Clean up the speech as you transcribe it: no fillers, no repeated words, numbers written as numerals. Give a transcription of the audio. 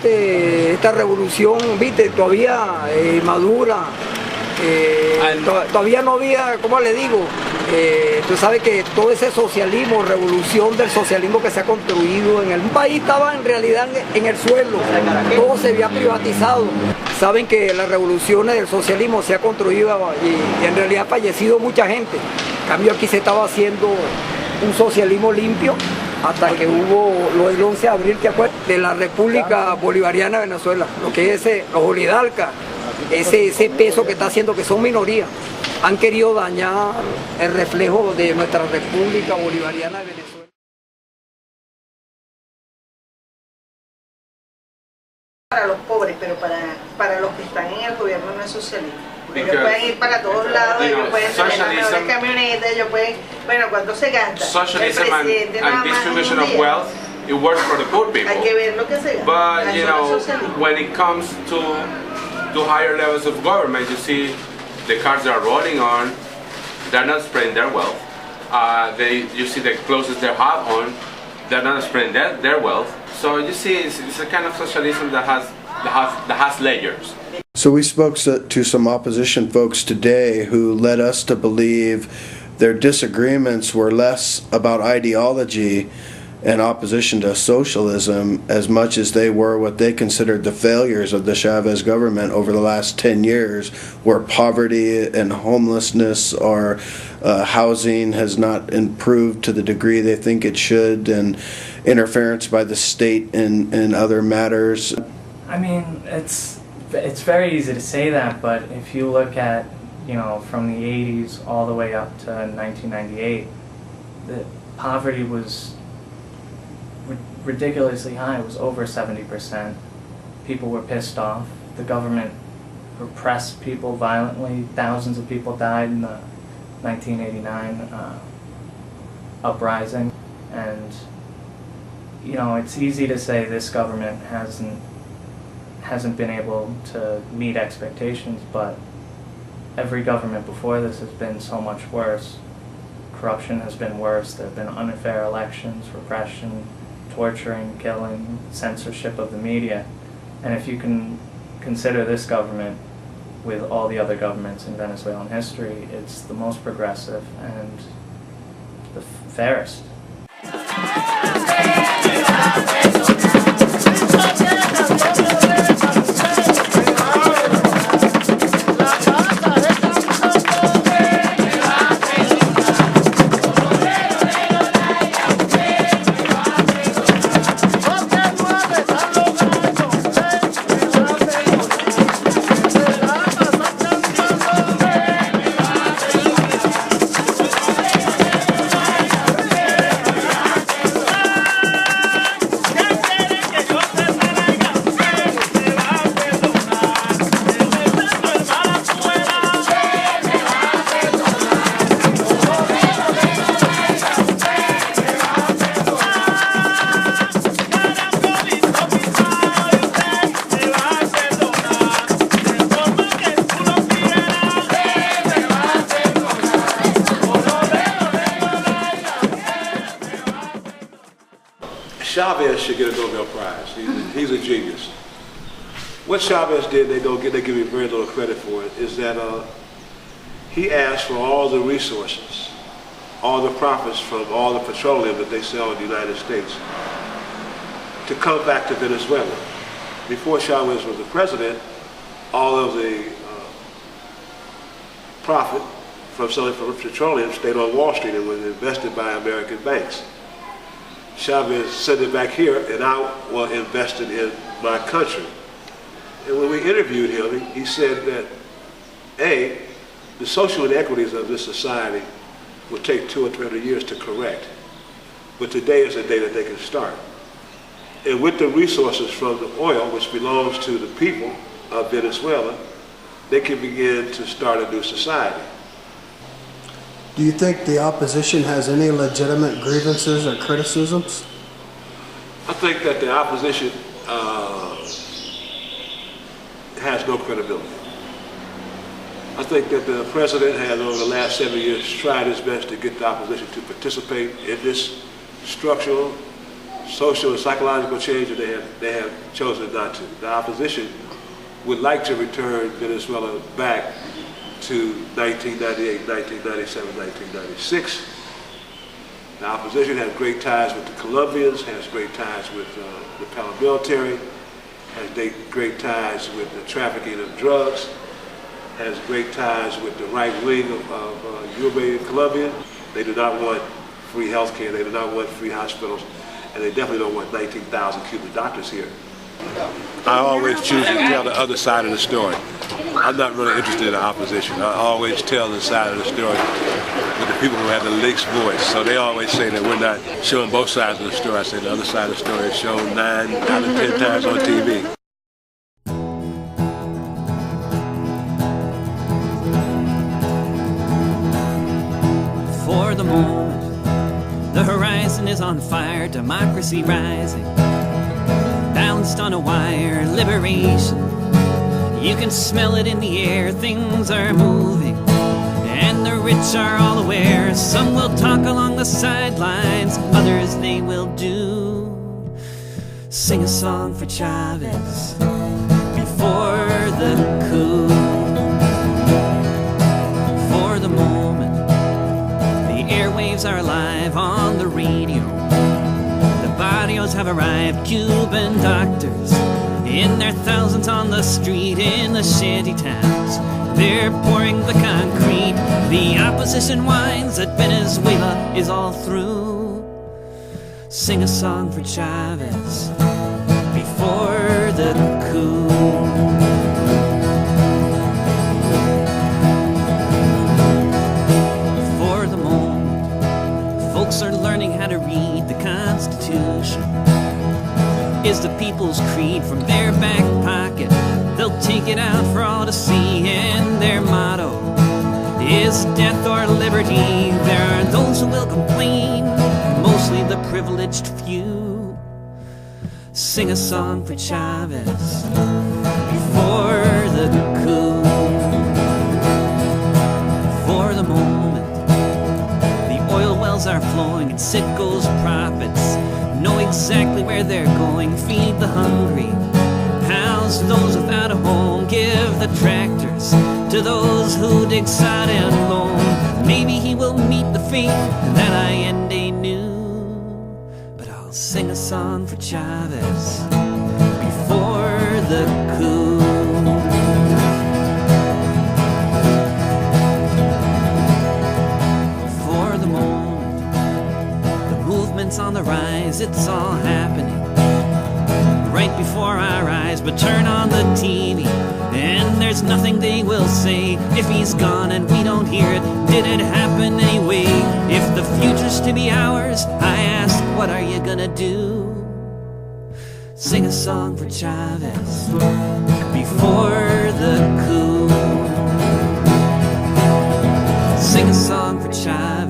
esta revolución, viste, todavía madura, todavía no había, ¿cómo le digo? Tú sabes que todo ese socialismo, revolución del socialismo que se ha construido en el país estaba en realidad en el suelo, todo se había privatizado. Saben que las revoluciones del socialismo se ha construido y en realidad ha fallecido mucha gente. En cambio aquí se estaba haciendo un socialismo limpio hasta que hubo el 11 de abril, ¿te acuerdas? De la República Bolivariana de Venezuela, lo que es los oligarcas, ese peso que está haciendo que son minorías, han querido dañar el reflejo de nuestra República Bolivariana de Venezuela. Para los pobres, pero para los que están en el gobierno no es socialismo. Ellos pueden ir para todos lados, ellos pueden tener las mejores camionetas, ellos pueden, bueno, ¿cuánto se gasta? Socialism and distribution of wealth, it works for the poor people. Hay que ver lo que se gasta. But you know, when it comes to higher levels of government, you see the cars they're rolling on, they're not spreading their wealth. You see the clothes they have on, they're not spreading their wealth. So you see, it's a kind of socialism that has layers. So we spoke to some opposition folks today who led us to believe their disagreements were less about ideology and opposition to socialism as much as they were what they considered the failures of the Chavez government over the last 10 years, where poverty and homelessness or housing has not improved to the degree they think it should, and interference by the state in other matters. I mean, it's very easy to say that, but if you look at, you know, from the 80s all the way up to 1998, the poverty was ridiculously high. It was over 70%. People were pissed off. The government repressed people violently. Thousands of people died in the 1989 uprising. And, you know, it's easy to say this government hasn't been able to meet expectations, but every government before this has been so much worse. Corruption has been worse. There have been unfair elections, repression, torturing, killing, censorship of the media. And if you can consider this government with all the other governments in Venezuelan history, it's the most progressive and the fairest. Chavez should get a Nobel Prize. He's a genius. What Chavez did, they give me very little credit for it, is that he asked for all the resources, all the profits from all the petroleum that they sell in the United States to come back to Venezuela. Before Chavez was the president, all of the profit from selling from petroleum stayed on Wall Street and was invested by American banks. Chavez sent it back here, and I will invest it in my country. And when we interviewed him, he said that, A, the social inequities of this society will take 200 or 300 years to correct. But today is the day that they can start. And with the resources from the oil, which belongs to the people of Venezuela, they can begin to start a new society. Do you think the opposition has any legitimate grievances or criticisms? I think that the opposition has no credibility. I think that the president has, over the last 7 years, tried his best to get the opposition to participate in this structural social and psychological change, and they have chosen not to. The opposition would like to return Venezuela back to 1998, 1997, 1996. The opposition has great ties with the Colombians, has great ties with the paramilitary, has great ties with the trafficking of drugs, has great ties with the right wing of Uruguay and Colombia. They do not want free health care, they do not want free hospitals, and they definitely don't want 19,000 Cuban doctors here. I always choose to tell the other side of the story. I'm not really interested in the opposition. I always tell the side of the story with the people who have the least voice. So they always say that we're not showing both sides of the story. I say the other side of the story is shown 9 out of 10 times on TV. For the moment, the horizon is on fire, democracy rising, balanced on a wire, liberation. You can smell it in the air, things are moving, and the rich are all aware. Some will talk along the sidelines, others they will do. Sing a song for Chavez before the coup. For the moment, the airwaves are alive on the radio. The barrios have arrived, Cuban doctors in their thousands on the street, in the shanty towns. They're pouring the concrete. The opposition whines that Venezuela is all through. Sing a song for Chavez before the coup. For the moment, folks are learning how to read the Constitution. Is the people's creed from their back pocket. They'll take it out for all to see, and their motto is death or liberty. There are those who will complain, mostly the privileged few. Sing a song for Chavez before the coup. For the moment, the oil wells are flowing and Citgo's profits know exactly where they're going. Feed the hungry, house those without a home, give the tractors to those who dig sod and loam. Maybe he will meet the fate that Allende knew, but I'll sing a song for Chavez before the coup. For the moment, the movement's on the rise, it's all happening right before our eyes. But turn on the TV and there's nothing they will say. If he's gone and we don't hear it, did it happen anyway? If the future's to be ours, I ask, what are you gonna do? Sing a song for Chavez before the coup. Sing a song for Chavez